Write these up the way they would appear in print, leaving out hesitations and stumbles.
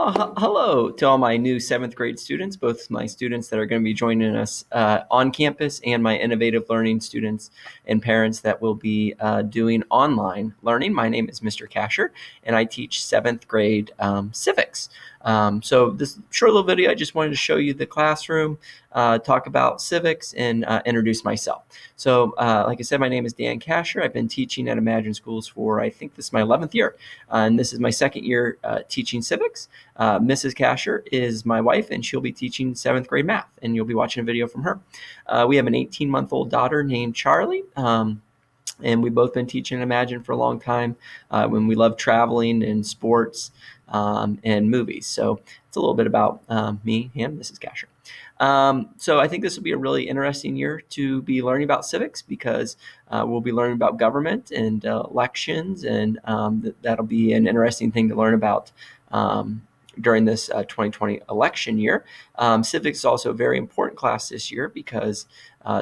Hello to all my new seventh grade students, both my students that are going to be joining us on campus and my innovative learning students and parents that will be doing online learning. My name is Mr. Casher, and I teach seventh grade civics. So this short little video, I just wanted to show you the classroom, talk about civics, and introduce myself. So like I said, my name is Dan Casher. I've been teaching at Imagine Schools for, I think this is my 11th year, and this is my second year teaching civics. Mrs. Casher is my wife, and she'll be teaching seventh grade math, and you'll be watching a video from her. We have an 18-month-old daughter named Charlie. And we've both been teaching Imagine for a long time when we love traveling and sports and movies. So it's a little bit about me and Mrs. Casher. So I think this will be a really interesting year to be learning about civics because we'll be learning about government and elections, and that'll be an interesting thing to learn about during this 2020 election year. Civics is also a very important class this year because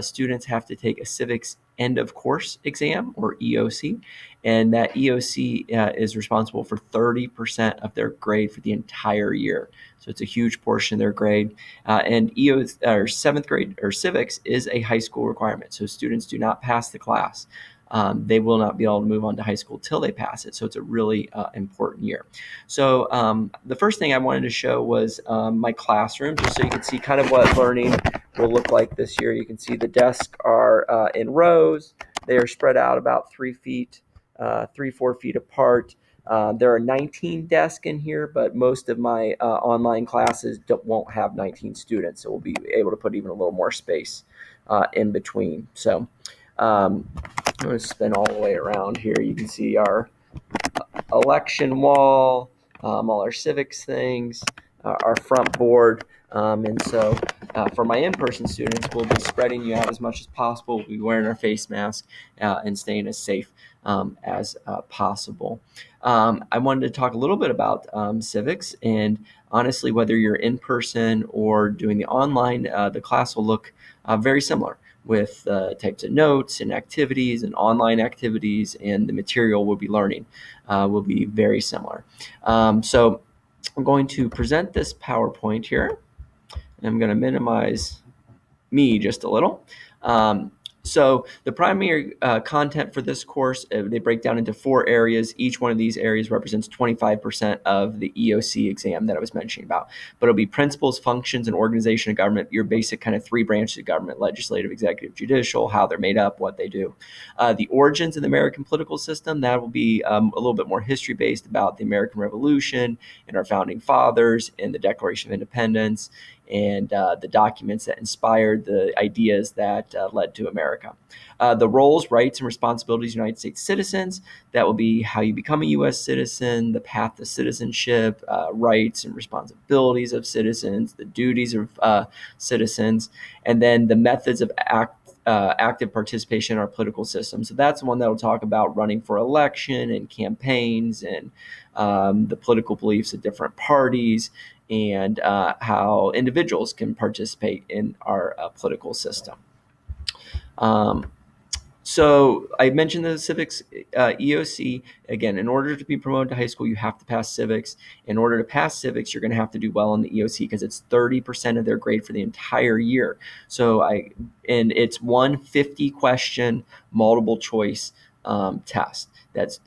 students have to take a civics end of course exam, or EOC, and that EOC is responsible for 30% of their grade for the entire year. So it's a huge portion of their grade. And seventh grade or civics is a high school requirement. So students do not pass the class. They will not be able to move on to high school till they pass it. So it's a really important year. So the first thing I wanted to show was my classroom, just so you can see kind of what learning will look like this year. You can see the desks are in rows. They are spread out about 3 feet, 4 feet apart. There are 19 desks in here, but most of my online classes won't have 19 students, so we'll be able to put even a little more space in between. So I'm going to spin all the way around here. You can see our election wall, all our civics things, our front board. And so for my in-person students, we'll be spreading you out as much as possible. We'll be wearing our face mask and staying as safe as possible. I wanted to talk a little bit about civics, and honestly, whether you're in person or doing the online, the class will look very similar, with types of notes and activities and online activities, and the material we'll be learning will be very similar. So I'm going to present this PowerPoint here. I'm going to minimize me just a little. So the primary content for this course, they break down into 4 areas. Each one of these areas represents 25% of the EOC exam that I was mentioning about. But it'll be principles, functions, and organization of government, your basic kind of 3 branches of government: legislative, executive, judicial, how they're made up, what they do. The origins of the American political system, that will be a little bit more history-based about the American Revolution and our founding fathers and the Declaration of Independence and the documents that inspired the ideas that led to America. The roles, rights, and responsibilities of United States citizens, that will be how you become a U.S. citizen, the path to citizenship, rights and responsibilities of citizens, the duties of citizens, and then the methods of active participation in our political system. So that's the one that will talk about running for election and campaigns and the political beliefs of different parties, and how individuals can participate in our political system. So I mentioned the civics EOC. Again, in order to be promoted to high school, you have to pass civics. In order to pass civics, you're going to have to do well on the EOC because it's 30% of their grade for the entire year. And it's one 50-question multiple choice test.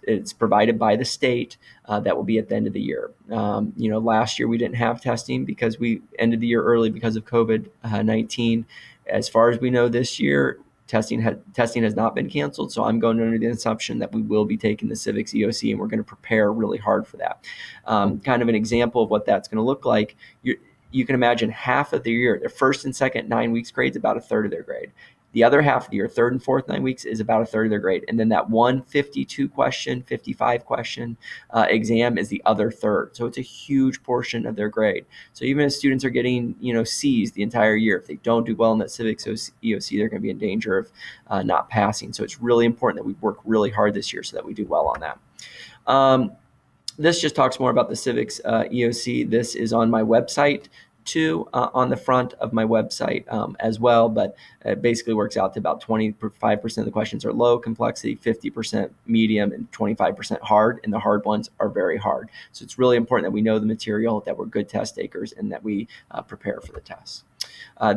It's provided by the state. That will be at the end of the year. Last year we didn't have testing because we ended the year early because of COVID-19. As far as we know, this year testing has not been canceled, so I'm going under the assumption that we will be taking the civics EOC, and we're going to prepare really hard for that. Kind of an example of what that's going to look like. You can imagine half of the year, their first and second 9 weeks grades, about a third of their grade. The other half of the year, third and fourth 9 weeks, is about a third of their grade. And then that one 52-question, 55-question exam is the other third. So it's a huge portion of their grade. So even if students are getting, C's the entire year, if they don't do well in that civics EOC, they're going to be in danger of not passing. So it's really important that we work really hard this year so that we do well on that. This just talks more about the civics EOC. This is on my website, to on the front of my website as well, but it basically works out to about 25% of the questions are low complexity, 50% medium, and 25% hard, and the hard ones are very hard. So it's really important that we know the material, that we're good test takers, and that we prepare for the test.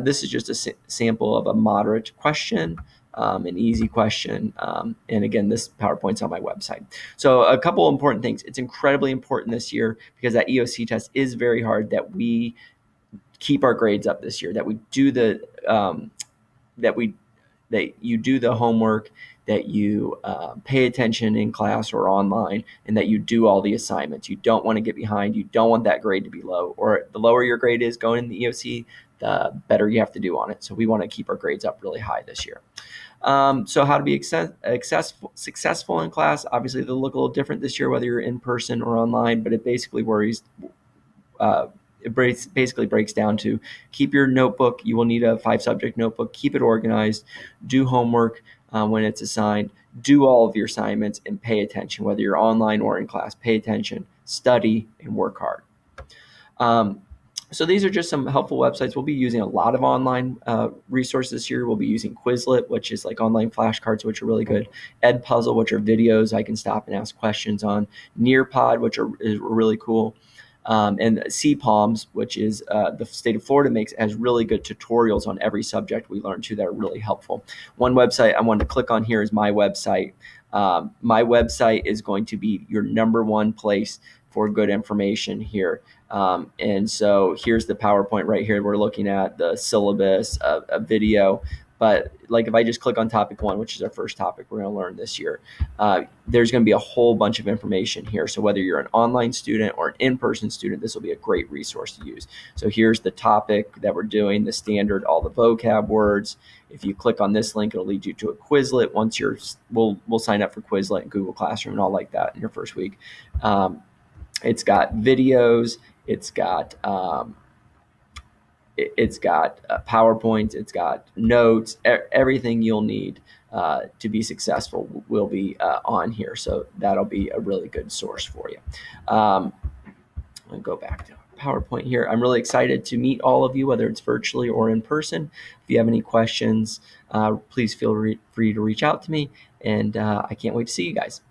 This is just a sample of a moderate question. An easy question. And again, this PowerPoint's on my website. So a couple important things. It's incredibly important this year because that EOC test is very hard, that we keep our grades up this year, that we do the that you do the homework, that you pay attention in class or online, and that you do all the assignments. You don't want to get behind. You don't want that grade to be low, or the lower your grade is going in the EOC, the better you have to do on it. So we want to keep our grades up really high this year. So how to be successful in class. Obviously, they'll look a little different this year, whether you're in person or online, but it basically basically breaks down to keep your notebook. You will need a 5-subject notebook. Keep it organized. Do homework when it's assigned. Do all of your assignments and pay attention, whether you're online or in class. Pay attention, study, and work hard. So these are just some helpful websites. We'll be using a lot of online resources this year. We'll be using Quizlet, which is like online flashcards, which are really good. Edpuzzle, which are videos I can stop and ask questions on. Nearpod, which is really cool. And CPALMS, which is the state of Florida has really good tutorials on every subject we learn too that are really helpful. One website I wanted to click on here is my website. My website is going to be your #1 place for good information here. And so here's the PowerPoint right here. We're looking at the syllabus, a video. But like if I just click on topic 1, which is our first topic we're going to learn this year, there's going to be a whole bunch of information here. So whether you're an online student or an in-person student, this will be a great resource to use. So here's the topic that we're doing, the standard, all the vocab words. If you click on this link, it'll lead you to a Quizlet. Once we'll sign up for Quizlet and Google Classroom and all like that in your first week. It's got videos. It's got PowerPoint, it's got notes, everything you'll need to be successful will be on here. So that'll be a really good source for you. I'll go back to PowerPoint here. I'm really excited to meet all of you, whether it's virtually or in person. If you have any questions, please feel free to reach out to me, and I can't wait to see you guys.